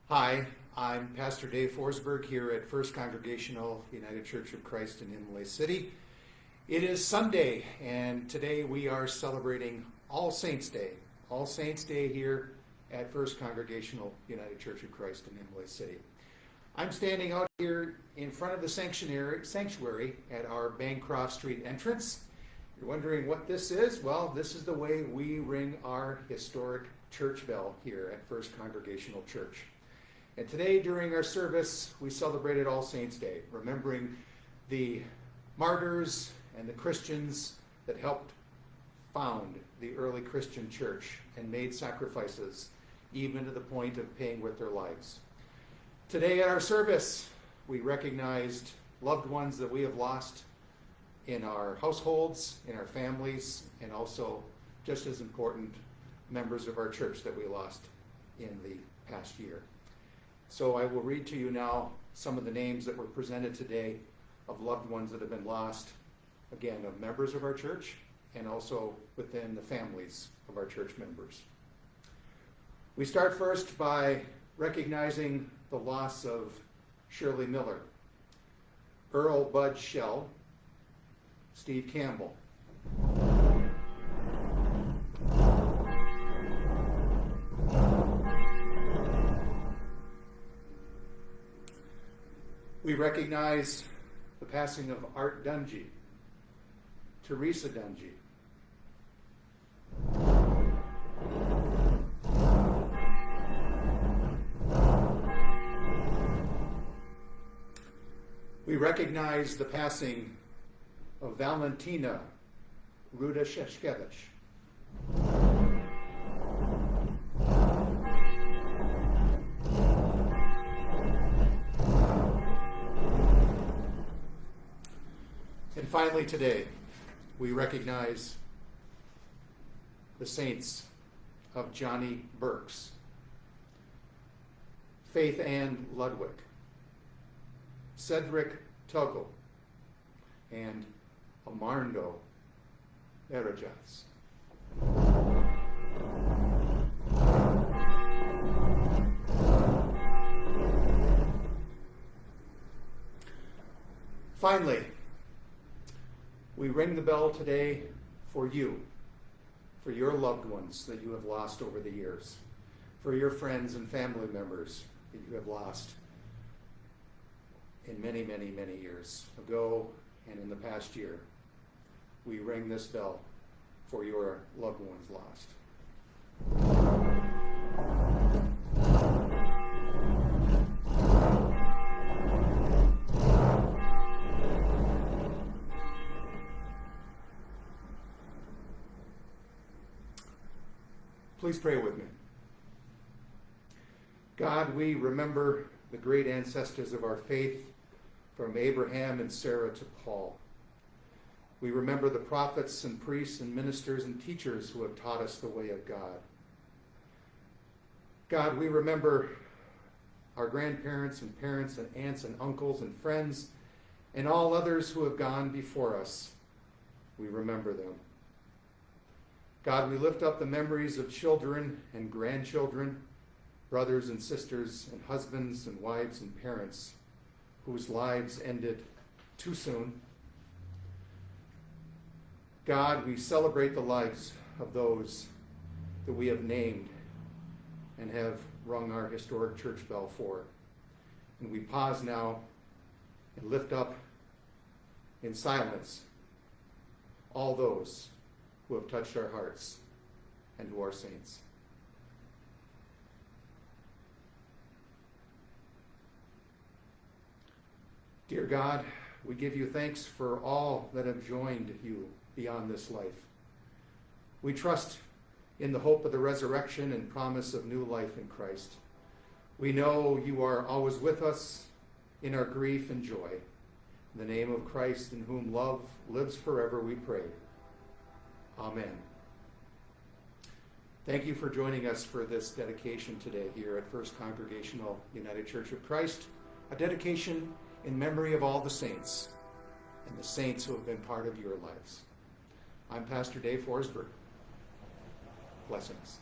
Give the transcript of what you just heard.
Hi, I'm Pastor Dave Forsberg here at First Congregational United Church of Christ in Imlay City. It is Sunday, and today we are celebrating All Saints Day. All Saints Day here at First Congregational United Church of Christ in Imlay City. I'm standing out here in front of the sanctuary at our Bancroft Street entrance. You're wondering what this is? Well, this is the way we ring our historic church bell here at First Congregational Church. And today, during our service, we celebrated All Saints Day, remembering the martyrs and the Christians that helped found the early Christian church and made sacrifices, even to the point of paying with their lives. Today at our service, we recognized loved ones that we have lost in our households, in our families, and also, just as important, members of our church that we lost in the past year. So I will read to you now some of the names that were presented today of loved ones that have been lost, again, of members of our church and also within the families of our church members. We start first by recognizing the loss of Shirley Miller, Earl Bud Shell, Steve Campbell, we recognize the passing of Art Dungy, Teresa Dungy, we recognize the passing of Valentina Rudashevich. And finally today, we recognize the saints of Johnny Burks, Faith Ann Ludwig, Cedric Tuggle, and Amarndo Erajas. Finally, we ring the bell today for you, for your loved ones that you have lost over the years, for your friends and family members that you have lost in many, many, many years ago and in the past year. We ring this bell for your loved ones lost. Please pray with me. God, we remember the great ancestors of our faith, from Abraham and Sarah to Paul. We remember the prophets and priests and ministers and teachers who have taught us the way of God. God, we remember our grandparents and parents and aunts and uncles and friends and all others who have gone before us. We remember them. God, we lift up the memories of children and grandchildren, brothers and sisters and husbands and wives and parents whose lives ended too soon. God, we celebrate the lives of those that we have named and have rung our historic church bell for. And we pause now and lift up in silence all those who have touched our hearts and who are saints. Dear God, we give you thanks for all that have joined you beyond this life. We trust in the hope of the resurrection and promise of new life in Christ. We know you are always with us in our grief and joy. In the name of Christ, in whom love lives forever, we pray. Amen. Thank you for joining us for this dedication today here at First Congregational United Church of Christ, a dedication in memory of all the saints and the saints who have been part of your lives. I'm Pastor Dave Forsberg. Blessings.